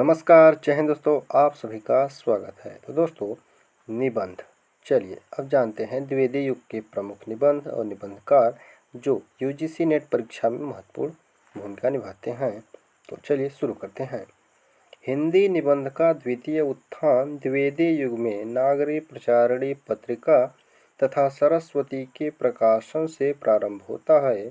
नमस्कार, जय हिंद दोस्तों, आप सभी का स्वागत है। तो दोस्तों, निबंध। चलिए अब जानते हैं द्विवेदी युग के प्रमुख निबंध और निबंधकार जो यूजीसी नेट परीक्षा में महत्वपूर्ण भूमिका निभाते हैं। तो चलिए शुरू करते हैं। हिंदी निबंध का द्वितीय उत्थान द्विवेदी युग में नागरी प्रचारणी पत्रिका तथा सरस्वती के प्रकाशन से प्रारंभ होता है।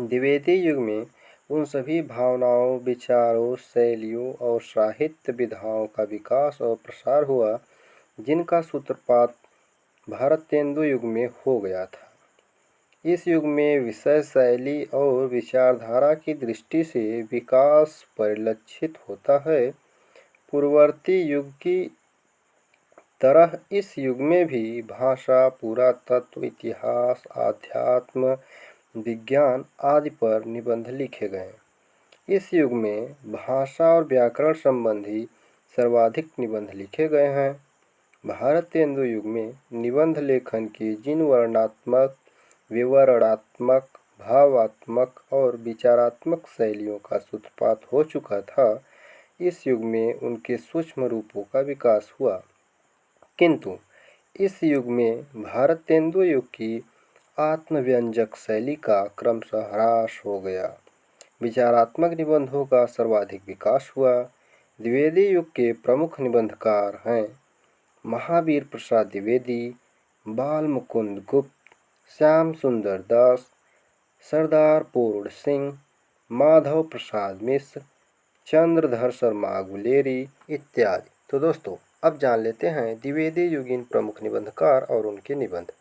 द्विवेदी युग में उन सभी भावनाओं, विचारों, शैलियों और साहित्य विधाओं का विकास और प्रसार हुआ जिनका सूत्रपात भारतेंदु युग में हो गया था। इस युग में विषय, शैली और विचारधारा की दृष्टि से विकास परिलक्षित होता है। पूर्ववर्ती युग की तरह इस युग में भी भाषा, पुरातत्व, इतिहास, आध्यात्म, विज्ञान आदि पर निबंध लिखे गए। इस युग में भाषा और व्याकरण संबंधी सर्वाधिक निबंध लिखे गए हैं। भारतेंदु युग में निबंध लेखन की जिन वर्णनात्मक, विवरणात्मक, भावात्मक और विचारात्मक शैलियों का सूत्रपात हो चुका था, इस युग में उनके सूक्ष्म रूपों का विकास हुआ। किंतु इस युग में भारतेंदु युग की आत्मव्यंजक शैली का क्रमशः ह्रास हो गया। विचारात्मक निबंधों का सर्वाधिक विकास हुआ। द्विवेदी युग के प्रमुख निबंधकार हैं महावीर प्रसाद द्विवेदी, बाल मुकुंद गुप्त, श्याम सुंदर दास, सरदार पूर्ण सिंह, माधव प्रसाद मिश्र, चंद्रधर शर्मा गुलेरी इत्यादि। तो दोस्तों, अब जान लेते हैं द्विवेदी युगीन प्रमुख निबंधकार और उनके निबंध।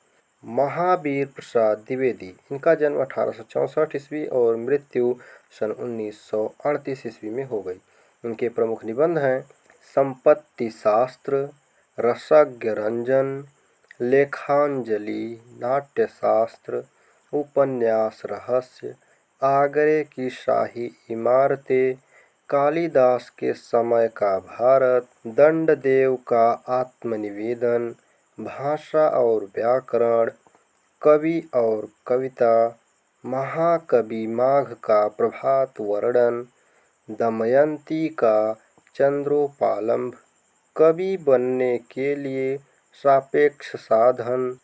महावीर प्रसाद द्विवेदी, इनका जन्म 1864 ईस्वी और मृत्यु सन 1938 ईस्वी में हो गई। इनके प्रमुख निबंध हैं संपत्ति शास्त्र, रसज्ञ रंजन, लेखांजलि, नाट्यशास्त्र, उपन्यास रहस्य, आगरे की शाही इमारतें, कालिदास के समय का भारत, दंडदेव का आत्मनिवेदन, भाषा और व्याकरण, कवि और कविता, महाकवि माघ का प्रभात वर्णन, दमयंती का चंद्रोपालंभ, कवि बनने के लिए सापेक्ष साधन,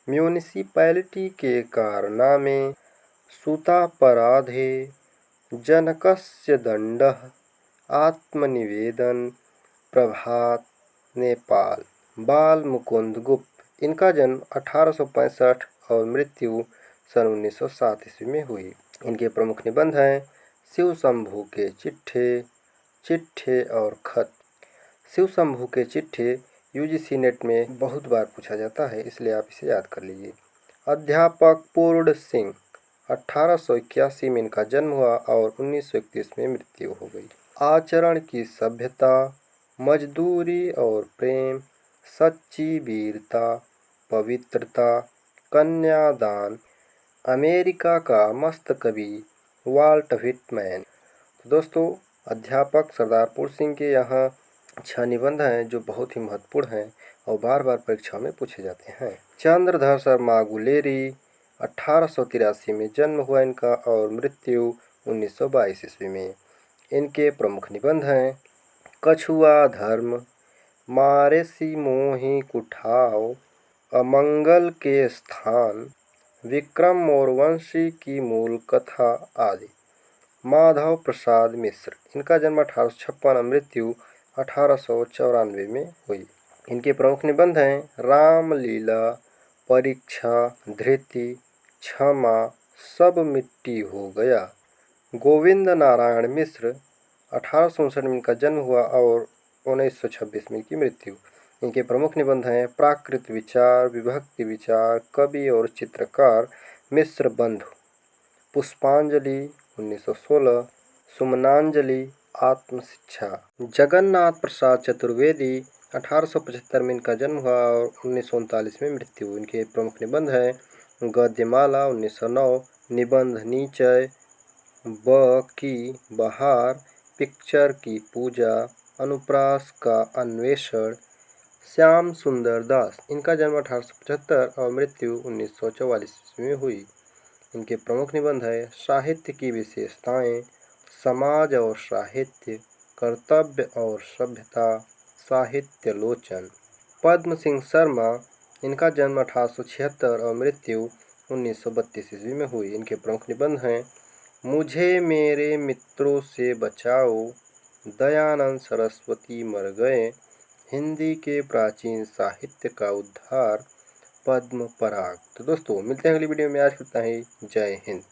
म्युनिसिपैलिटी के कारनामे, सूतापराधे, जनकस्य दंडः, आत्मनिवेदन, प्रभात, नेपाल। बाल मुकुंद गुप्त, इनका जन्म 1865 और मृत्यु सन 1907 ईस्वी में हुई। इनके प्रमुख निबंध हैं शिव शंभू के चिट्ठे, चिट्ठे और खत। शिव शंभू के चिट्ठे यूजीसी नेट में बहुत बार पूछा जाता है, इसलिए आप इसे याद कर लीजिए। अध्यापक पूर्ण सिंह, 1881 में इनका जन्म हुआ और 1931 में मृत्यु हो गई। आचरण की सभ्यता, मजदूरी और प्रेम, सच्ची वीरता, पवित्रता, कन्यादान, अमेरिका का मस्त कवि वाल्ट व्हिटमैन। तो दोस्तों, अध्यापक सरदार पूर्ण सिंह के यहाँ 6 निबंध हैं जो बहुत ही महत्वपूर्ण हैं और बार बार परीक्षा में पूछे जाते हैं। चंद्रधर शर्मा गुलेरी, 1883 में जन्म हुआ इनका और मृत्यु 1922 ईस्वी में। इनके प्रमुख निबंध हैं कछुआ धर्म, मारेसी मोही कुठाव, अमंगल के स्थान, विक्रम मोरवंशी की मूल कथा आदि। माधव प्रसाद मिश्र, इनका जन्म 1856 और मृत्यु 1894 में हुई। इनके प्रमुख निबंध हैं रामलीला, परीक्षा, धृति, क्षमा, सब मिट्टी हो गया। गोविंद नारायण मिश्र, 1859 में इनका जन्म हुआ और 1926 में इनकी मृत्यु। इनके प्रमुख निबंध हैं प्राकृत विचार, विभक्ति विचार, कवि और चित्रकार, मिश्र बंधु, पुष्पांजलि 1916, सुमनांजलि, आत्मशिक्षा। जगन्नाथ प्रसाद चतुर्वेदी, 1875 में इनका जन्म हुआ और 1939 में मृत्यु। इनके प्रमुख निबंध हैं गद्यमाला 1909, निबंध निचय, ब की बहार, पिक्चर की पूजा, अनुप्रास का अन्वेषण। श्याम सुंदर दास, इनका जन्म 1875 और मृत्यु 1944 में हुई। इनके प्रमुख निबंध है साहित्य की विशेषताएं, समाज और साहित्य, कर्तव्य और सभ्यता, साहित्य लोचन। पद्म सिंह शर्मा, इनका जन्म 1876 और मृत्यु 1932 ईस्वी में हुई। इनके प्रमुख निबंध हैं मुझे मेरे मित्रों से बचाओ, दयानंद सरस्वती मर गए, हिंदी के प्राचीन साहित्य का उद्धार, पद्म पराग। तो दोस्तों मिलते हैं अगली वीडियो में। आज करता है जय हिंद।